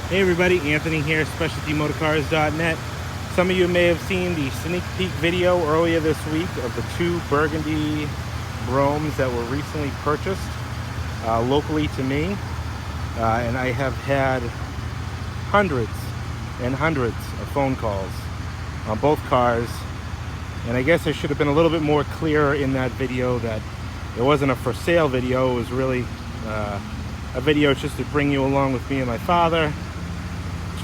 Hey everybody, Anthony here, specialtymotorcars.net. Some of you may have seen the sneak peek video earlier this week of the two Burgundy Broughams that were recently purchased locally to me. And I have had hundreds and hundreds of phone calls on both cars. And I guess I should have been a little bit more clear in that video that it wasn't a for sale video. It was really a video just to bring you along with me and my father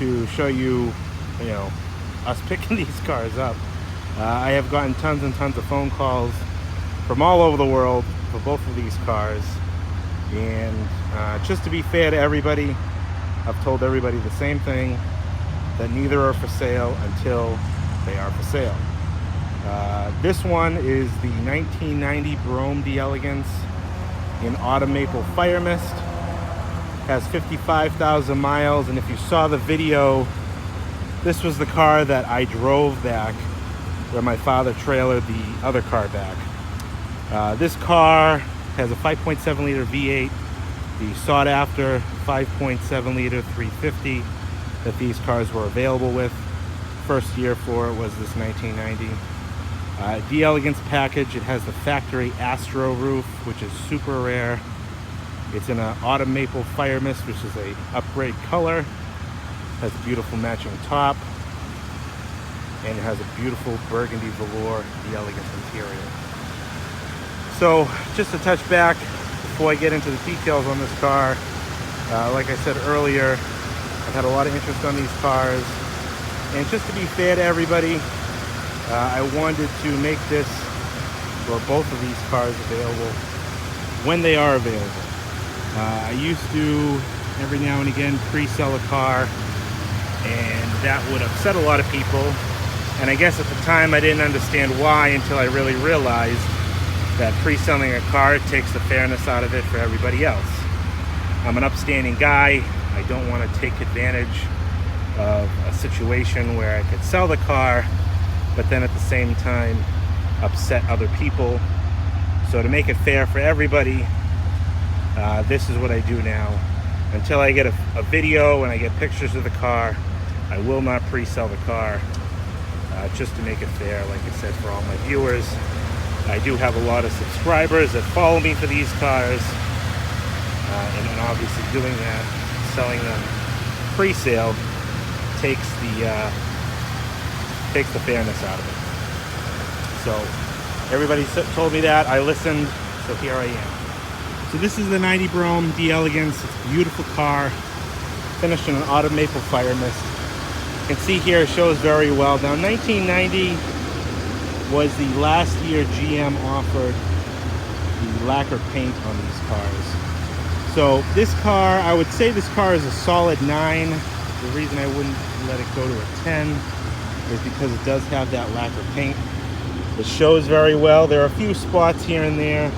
to show you, us picking these cars up. I have gotten tons and tons of phone calls from all over the world for both of these cars. And just to be fair to everybody, I've told everybody the same thing, that neither are for sale until they are for sale. This one is the 1990 Brougham D'Elegance in Autumn Maple Fire Mist. Has 55,000 miles, and if you saw the video, this was the car that I drove back where my father trailered the other car back. This car has a 5.7 liter V8, the sought after 5.7 liter 350 that these cars were available with. First year for it was this 1990 D'Elegance package. It has the factory Astro Roof, which is super rare. It's in an autumn maple fire mist, which is a upgrade color. Has a beautiful matching top, and it has a beautiful burgundy velour D'Elegance interior. So just to touch back before I get into the details on this car, like I said earlier, I've had a lot of interest on these cars, and just to be fair to everybody, I wanted to make this for both of these cars available when they are available. I used to every now and again pre-sell a car, and that would upset a lot of people, and I guess at the time I didn't understand why until I really realized that pre-selling a car takes the fairness out of it for everybody else. I'm an upstanding guy. I don't want to take advantage of a situation where I could sell the car but then at the same time upset other people. So to make it fair for everybody, this is what I do now. Until I get a video and I get pictures of the car, I will not pre-sell the car, just to make it fair, like I said, for all my viewers. I do have a lot of subscribers that follow me for these cars, and obviously doing that, selling them pre-sale, takes the fairness out of it. So everybody told me that, I listened, so here I am. So this is the 90 Brougham D'Elegance. It's a beautiful car, finished in an autumn maple fire mist. You can see here it shows very well. Now 1990 was the last year GM offered the lacquer paint on these cars. So this car, I would say this car is a solid 9. The reason I wouldn't let it go to a 10 is because it does have that lacquer paint. It shows very well. There are a few spots here and there.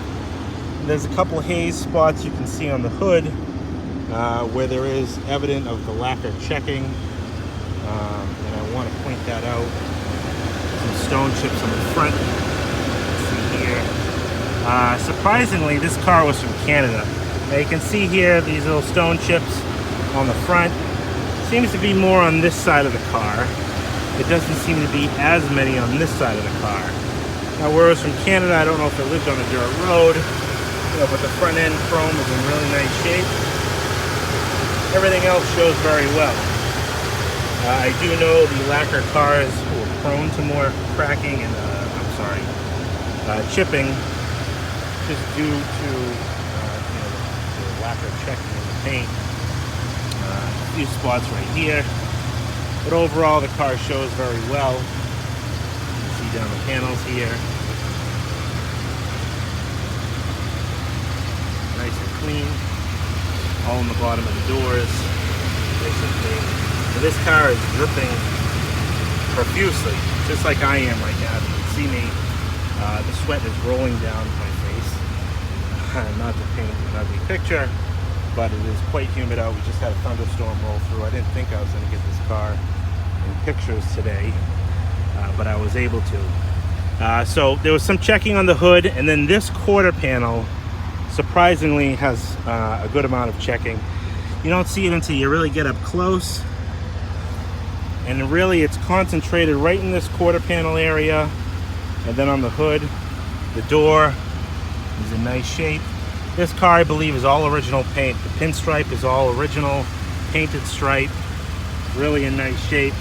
There's a couple haze spots you can see on the hood where there is evidence of the lacquer checking, and I want to point that out. Some stone chips on the front. See here. Surprisingly, this car was from Canada. Now you can see here these little stone chips on the front. Seems to be more on this side of the car. It doesn't seem to be as many on this side of the car. Now where it was from Canada, I don't know if it lived on a dirt road, but the front end chrome is in really nice shape. Everything else shows very well. I do know the lacquer cars were prone to more cracking and, chipping, just due to the lacquer checking in the paint. A few spots right here, but overall the car shows very well. You can see down the panels here. Nice and clean, all in the bottom of the doors, nice and clean. So this car is dripping profusely, just like I am right now. You can see me, the sweat is rolling down my face. Not to paint an ugly picture, but it is quite humid out. We just had a thunderstorm roll through. I didn't think I was going to get this car in pictures today, but I was able to. So there was some checking on the hood, and then this quarter panel surprisingly has a good amount of checking. You don't see it until you really get up close. And really it's concentrated right in this quarter panel area. And then on the hood, the door is in nice shape. This car, I believe, is all original paint. The pinstripe is all original painted stripe. Really in nice shape.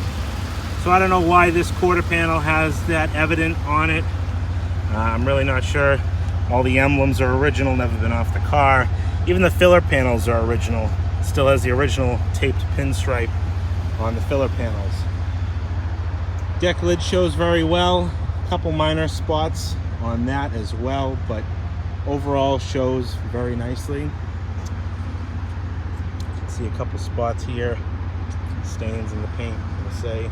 So I don't know why this quarter panel has that evident on it. I'm really not sure. All the emblems are original, never been off the car. Even the filler panels are original. It still has the original taped pinstripe on the filler panels. Deck lid shows very well. A couple minor spots on that as well, but overall shows very nicely. You can see a couple spots here, stains in the paint, I'm gonna say.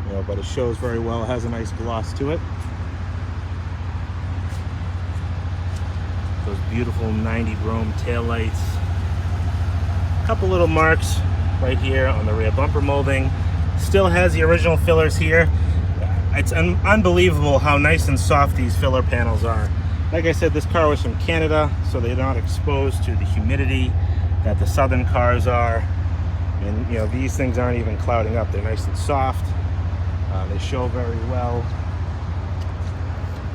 You know, but it shows very well. It has a nice gloss to it. Those beautiful 90 Brougham taillights. A couple little marks right here on the rear bumper molding. Still has the original fillers here. It's unbelievable how nice and soft these filler panels are. Like I said, this car was from Canada, so they're not exposed to the humidity that the southern cars are. And you know, these things aren't even clouding up. They're nice and soft. They show very well.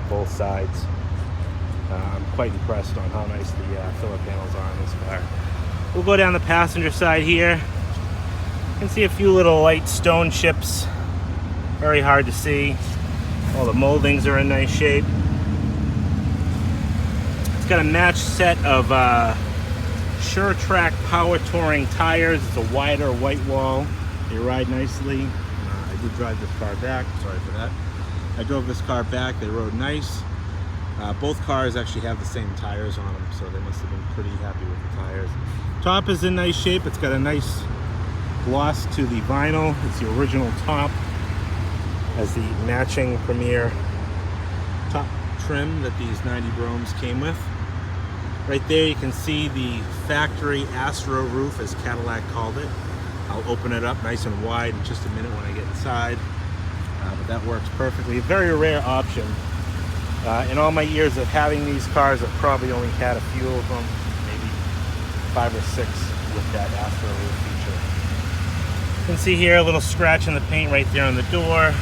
Both sides. I'm quite impressed on how nice the filler panels are on this car. We'll go down the passenger side here. You can see a few little light stone chips. Very hard to see. All the moldings are in nice shape. It's got a matched set of Sure Track Power Touring tires. It's a wider white wall. They ride nicely. I did drive this car back. Sorry for that. I drove this car back. They rode nice. Both cars actually have the same tires on them, so they must have been pretty happy with the tires. Top is in nice shape. It's got a nice gloss to the vinyl. It's the original top. Has the matching Premier top trim that these 90 Broughams came with. Right there you can see the factory Astro Roof, as Cadillac called it. I'll open it up nice and wide in just a minute when I get inside. But that works perfectly. A very rare option. In all my years of having these cars, I've probably only had a few of them, maybe 5 or 6 with that Astro Roof feature. You can see here a little scratch in the paint right there on the door.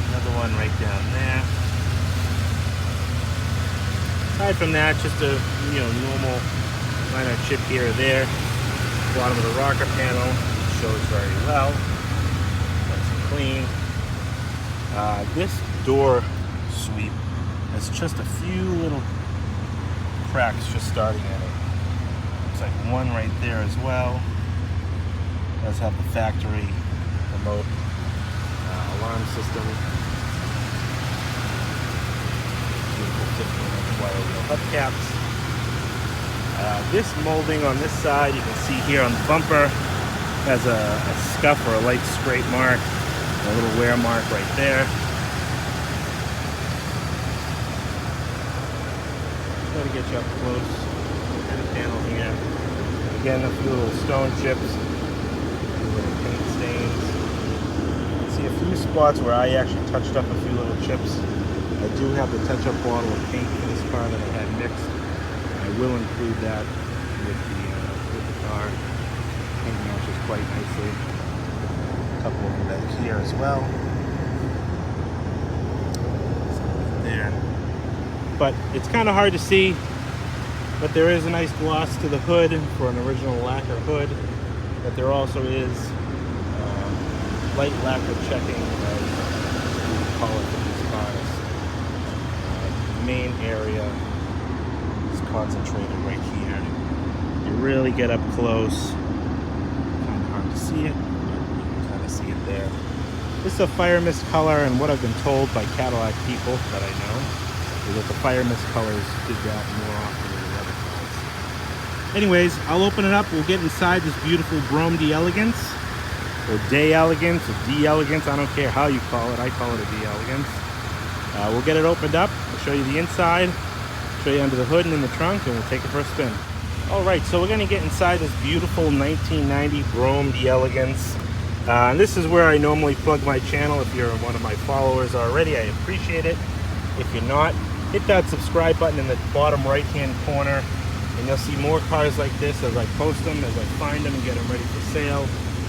Another one right down there. Aside from that, just a normal minor chip here or there. Bottom of the rocker panel shows very well. Nice and clean. This door sweep has just a few little cracks just starting at it. Looks like one right there as well. It does have the factory remote alarm system. Beautiful 15-inch wire wheel hubcaps. This molding on this side, you can see here on the bumper, has a scuff or a light scrape mark, a little wear mark right there. Try to get you up close to the panel here. Again, a few little stone chips, a few little paint stains. See a few spots where I actually touched up a few little chips. I do have the touch-up bottle of paint for this car that I had mixed. I will include that with the car. Paint matches quite nicely. A couple of them back here as well. Some there. But it's kind of hard to see, but there is a nice gloss to the hood for an original lacquer hood. But there also is light lacquer checking, as we call it for these cars. The main area is concentrated right here. You really get up close. Kind of hard to see it, but you can kind of see it there. This is a fire mist color, and what I've been told by Cadillac people that I know is that the fire mist colors did that more often than the other colors. Anyways, I'll open it up. We'll get inside this beautiful Brougham D'Elegance, or D'Elegance, or D'Elegance. I don't care how you call it. I call it a D'Elegance. We'll get it opened up. I'll show you the inside, show you under the hood and in the trunk, and we'll take it for a spin. All right, so we're going to get inside this beautiful 1990 Brougham D'Elegance. And this is where I normally plug my channel. If you're one of my followers already, I appreciate it. If you're not, hit that subscribe button in the bottom right-hand corner And you'll see more cars like this as I post them, as I find them and get them ready for sale.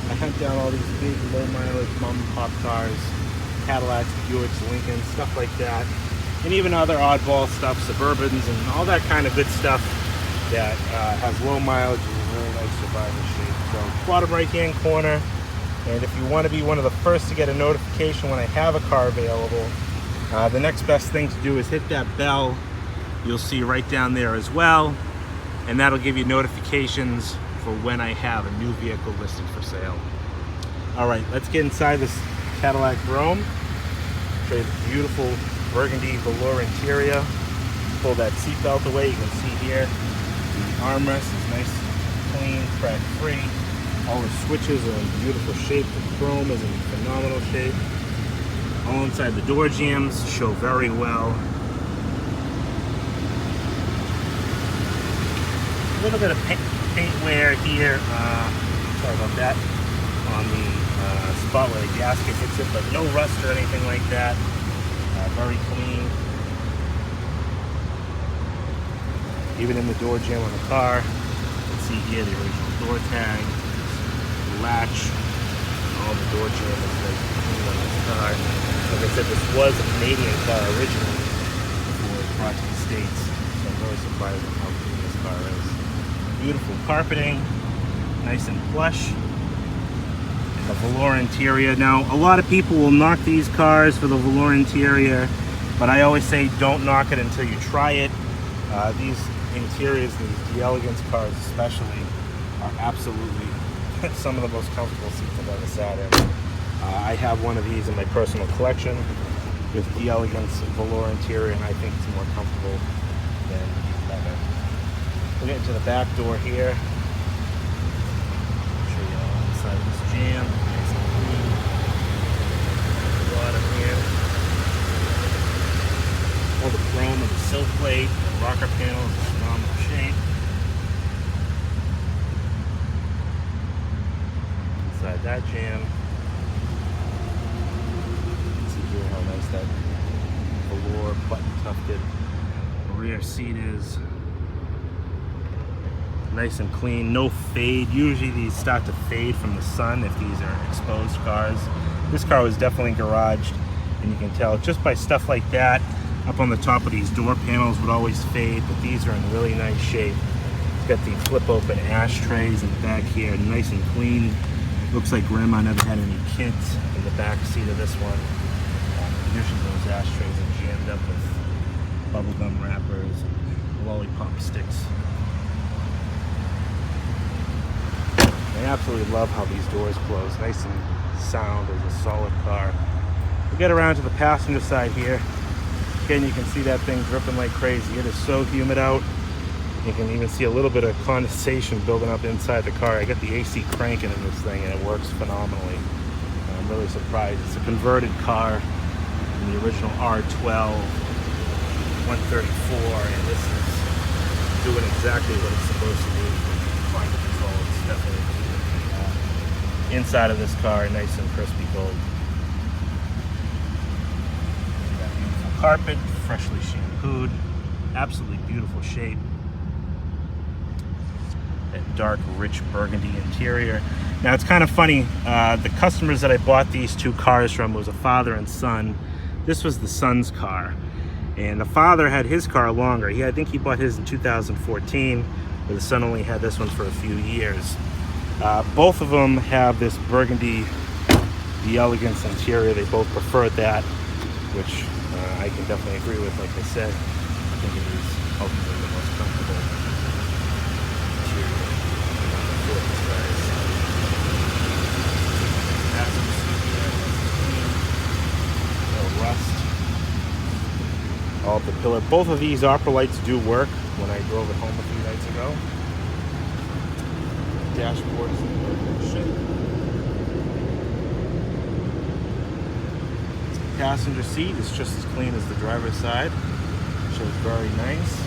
I hunt down all these big, low mileage, mom and pop cars, Cadillacs, Buicks, Lincolns, stuff like that. And even other oddball stuff, Suburbans, and all that kind of good stuff that has low mileage and really nice survival shape. So bottom right hand corner. And if you want to be one of the first to get a notification when I have a car available, the next best thing to do is hit that bell. You'll see right down there as well. And that'll give you notifications for when I have a new vehicle listed for sale. All right, let's get inside this Cadillac Brougham. Show you the beautiful Burgundy velour interior. Pull that seatbelt away. You can see here the armrest is nice, clean, crack-free. All the switches are in beautiful shape. The chrome is in phenomenal shape. All inside the door jambs show very well. A little bit of paint wear here, sorry about that, on the spot where the gasket hits it, but no rust or anything like that. Very clean. Even in the door jamb on the car, you can see here the original door tag, the latch, all the door jamb is nice and clean on this car. Like I said, this was a Canadian car originally before it was brought to the States, so I'm really surprised at how clean this car is. Beautiful carpeting, nice and plush. And the velour interior. Now, a lot of people will knock these cars for the velour interior, but I always say don't knock it until you try it. These interiors, these D'Elegance cars especially, are absolutely some of the most comfortable seats I've ever sat in. I have one of these in my personal collection with D'Elegance velour interior, and I think it's more comfortable than leather. We'll get into the back door here. Show you all inside of this jam. Nice and clean. Bottom here. All the chrome and the silk plate, the rocker panel is in phenomenal shape. Inside that jam. You can see here how nice that velour button tufted rear seat is. Nice and clean, no fade. Usually these start to fade from the sun if these are exposed cars. This car was definitely garaged, and you can tell just by stuff like that up on the top of these door panels would always fade, but these are in really nice shape. It's got the flip open ashtrays in the back here, nice and clean. Looks like grandma never had any kids in the back seat of this one. Usually those ashtrays are jammed up with bubblegum wrappers and lollipop sticks. I absolutely love how these doors close. Nice and sound as a solid car. We'll get around to the passenger side here. Again, you can see that thing dripping like crazy. It is so humid out. You can even see a little bit of condensation building up inside the car. I got the AC cranking in this thing and it works phenomenally. And I'm really surprised. It's a converted car in the original R12 134, and this is doing exactly what it's supposed to do. Climate control. It's definitely inside of this car, nice and crispy gold. Got beautiful carpet, freshly shampooed, absolutely beautiful shape. That dark, rich burgundy interior. Now it's kind of funny, the customers that I bought these two cars from was a father and son. This was the son's car, and the father had his car longer. I think he bought his in 2014, where the son only had this one for a few years. Both of them have this burgundy D'Elegance interior. They both preferred that, which I can definitely agree with. Like I said, I think it is ultimately the most comfortable interior for these guys. No rust. All of the pillar. Both of these opera lights do work when I drove it home a few nights ago. Dashboard is in very good shape. Passenger seat is just as clean as the driver's side. Shows very nice.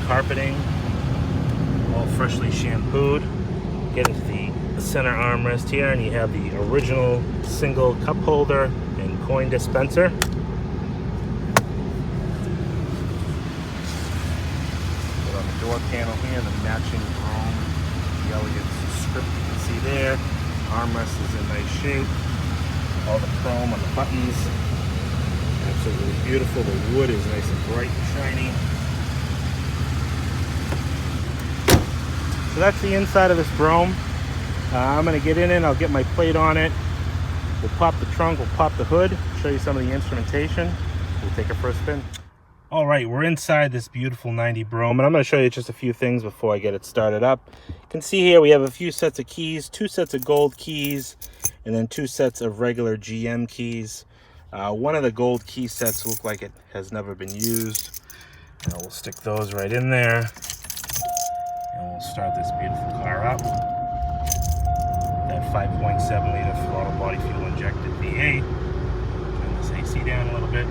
Carpeting, all freshly shampooed. Get into the center armrest here, and you have the original single cup holder and coin dispenser. Put on the door panel here, the matching Brougham D'Elegance script you can see there. Armrest is in nice shape. All the chrome on the buttons. Absolutely beautiful. The wood is nice and bright and shiny. So that's the inside of this Brougham. I'm going to get in it. I'll get my plate on it. We'll pop the trunk. We'll pop the hood. Show you some of the instrumentation. We'll take it for a spin. All right, we're inside this beautiful 90 Brougham, and I'm going to show you just a few things before I get it started up. You can see here we have a few sets of keys, 2 sets of gold keys, and then 2 sets of regular GM keys. One of the gold key sets look like it has never been used. And we'll stick those right in there, and we'll start this beautiful car up. That 5.7 liter throttle body fuel injected V8. Turn this AC down a little bit.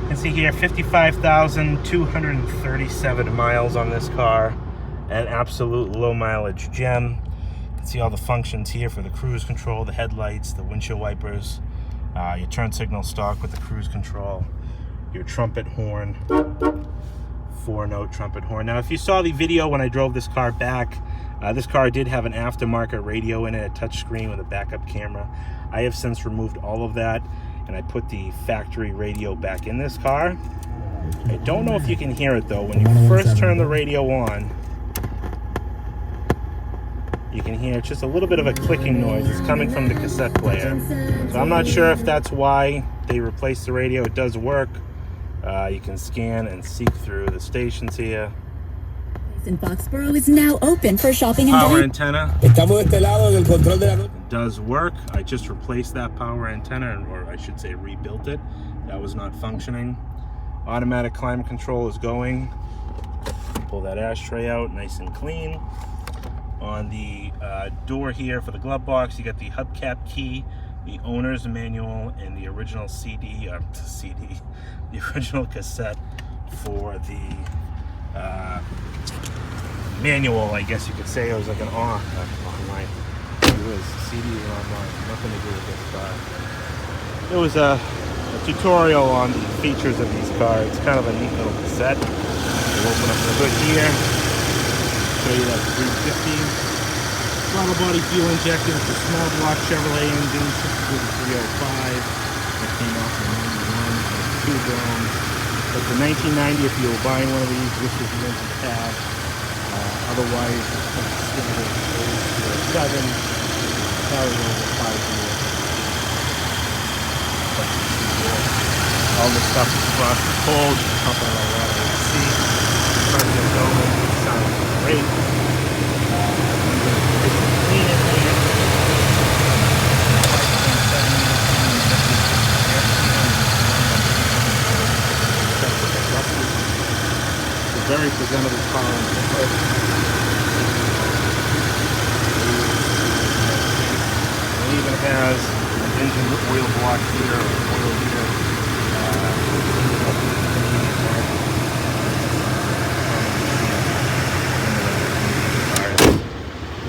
You can see here 55,237 miles on this car. An absolute low mileage gem. You can see all the functions here for the cruise control, the headlights, the windshield wipers, your turn signal stock with the cruise control, your trumpet horn, 4-note trumpet horn. Now if you saw the video when I drove this car back, this car did have an aftermarket radio in it, a touchscreen with a backup camera. I have since removed all of that, and I put the factory radio back in this car. I don't know if you can hear it though. When you first turn the radio on, you can hear just a little bit of a clicking noise. It's coming from the cassette player. So I'm not sure if that's why they replaced the radio. It does work. You can scan and seek through the stations here. In Foxborough is now open for shopping and power antenna. It does work. I just replaced that power antenna, or I should say rebuilt it. That was not functioning. Automatic climate control is going. Pull that ashtray out nice and clean. On the door here for the glove box, you got the hubcap key, the owner's manual, and the original the original cassette for the manual, I guess you could say. It was like an online. It was CD and online, nothing to do with this car. It was a tutorial on the features of these cars. It's kind of a neat little cassette. We'll open up the hood here. Show you that 350. Throttle body fuel injected with the small block Chevrolet engine, 6 305. That came off in 91 with 2 Broughams. But the 1990, if you were buying one of these, this was the engine tab. Otherwise, it's kind of standard 7, carry over 5 years. All this stuff is frost and cold, pumping a lot of AC. Front is going, it sounds great. Clean it here. It's a very presentable car on the hood. It even has an engine oil block here, oil heater.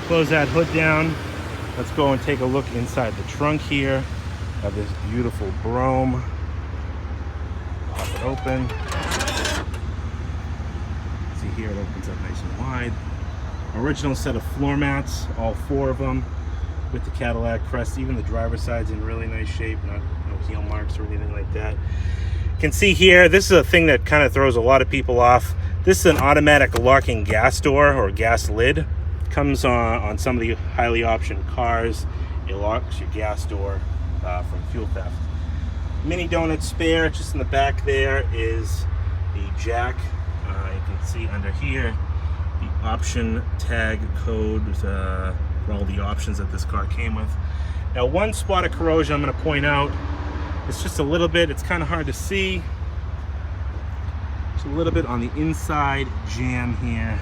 Close that hood down. Let's go and take a look inside the trunk here of this beautiful Brougham. Pop it open. See here, it opens up nice and wide. Original set of floor mats, all 4 of them, with the Cadillac crest. Even the driver's side's in really nice shape, no heel marks or anything like that. You can see here, this is a thing that kind of throws a lot of people off. This is an automatic locking gas door or gas lid. Comes on some of the highly optioned cars. It locks your gas door from fuel theft. Mini donut spare. Just in the back there is the jack. You can see under here the option tag code for all the options that this car came with. Now, one spot of corrosion I'm going to point out. It's just a little bit. It's kind of hard to see. It's a little bit on the inside jamb here.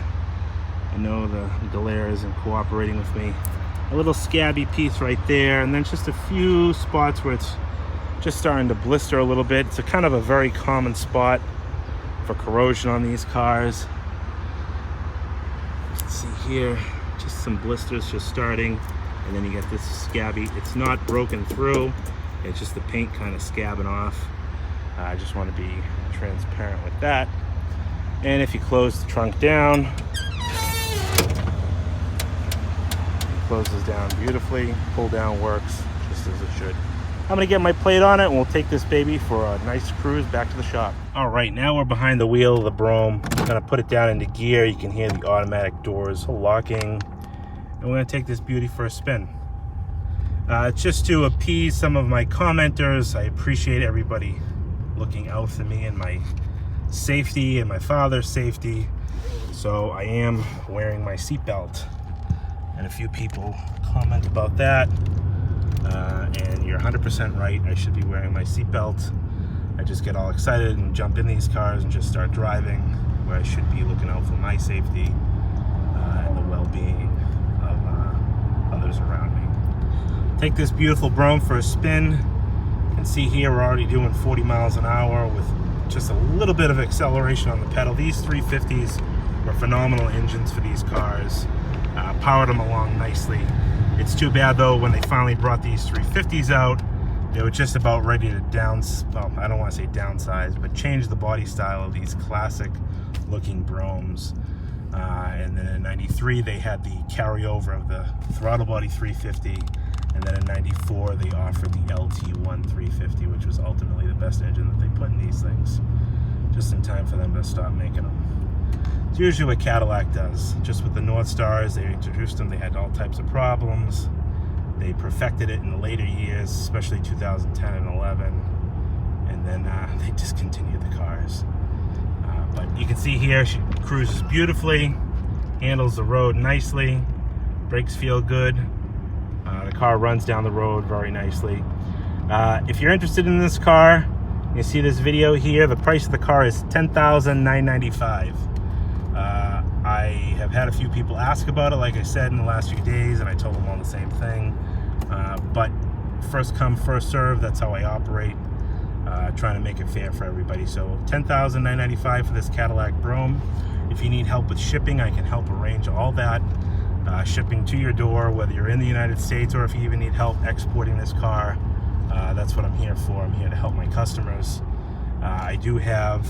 I know the glare isn't cooperating with me. A little scabby piece right there, and then just a few spots where it's just starting to blister a little bit. It's a kind of a very common spot for corrosion on these cars. Let's see here, just some blisters just starting, and then you get this scabby. It's not broken through, it's just the paint kind of scabbing off. I just want to be transparent with that. And if you close the trunk down, Closes down beautifully. Pull down works just as it should. I'm gonna get my plate on it and we'll take this baby for a nice cruise back to the shop. All right, now we're behind the wheel of the Brougham. I'm gonna put it down into gear. You can hear the automatic doors locking. And we're gonna take this beauty for a spin. Just to appease some of my commenters, I appreciate everybody looking out for me and my safety and my father's safety. So I am wearing my seatbelt. And a few people comment about that. And you're 100% right, I should be wearing my seatbelt. I just get all excited and jump in these cars and just start driving, where I should be looking out for my safety and the well-being of others around me. Take this beautiful Brougham for a spin. You can see here we're already doing 40 miles an hour with just a little bit of acceleration on the pedal. These 350s were phenomenal engines for these cars. Powered them along nicely. It's too bad though, when they finally brought these 350s out, they were just about ready to well, I don't want to say downsize, but change the body style of these classic looking Broughams. And then in 93, they had the carryover of the throttle body 350. And then in 94, they offered the LT1 350, which was ultimately the best engine that they put in these things. Just in time for them to stop making them. It's usually what Cadillac does. Just with the North Stars, they introduced them, they had all types of problems. They perfected it in the later years, especially 2010 and 11. And then they discontinued the cars. But you can see here, she cruises beautifully, handles the road nicely, brakes feel good. The car runs down the road very nicely. If you're interested in this car, you see this video here, the price of the car is $10,995. I have had a few people ask about it, like I said, in the last few days, and I told them all the same thing. But first come, first serve, that's how I operate, trying to make it fair for everybody. So $10,995 for this Cadillac Brougham. If you need help with shipping, I can help arrange all that. Shipping to your door, whether you're in the United States or if you even need help exporting this car, that's what I'm here for. I'm here to help my customers. I do have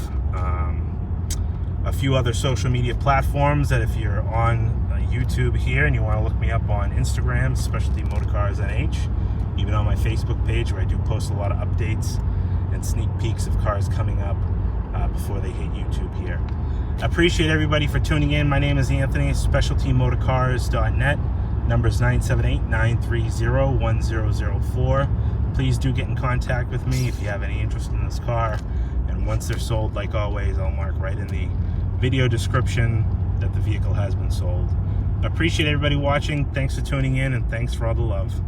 a few other social media platforms that if you're on YouTube here and you want to look me up on Instagram, Specialty Motorcars NH, even on my Facebook page where I do post a lot of updates and sneak peeks of cars coming up before they hit YouTube here. I appreciate everybody for tuning in. My name is Anthony, SpecialtyMotorcars.net. Number is 978-930-1004. Please do get in contact with me if you have any interest in this car. And once they're sold, like always, I'll mark right in the video description that the vehicle has been sold. I appreciate everybody watching. Thanks for tuning in, and thanks for all the love.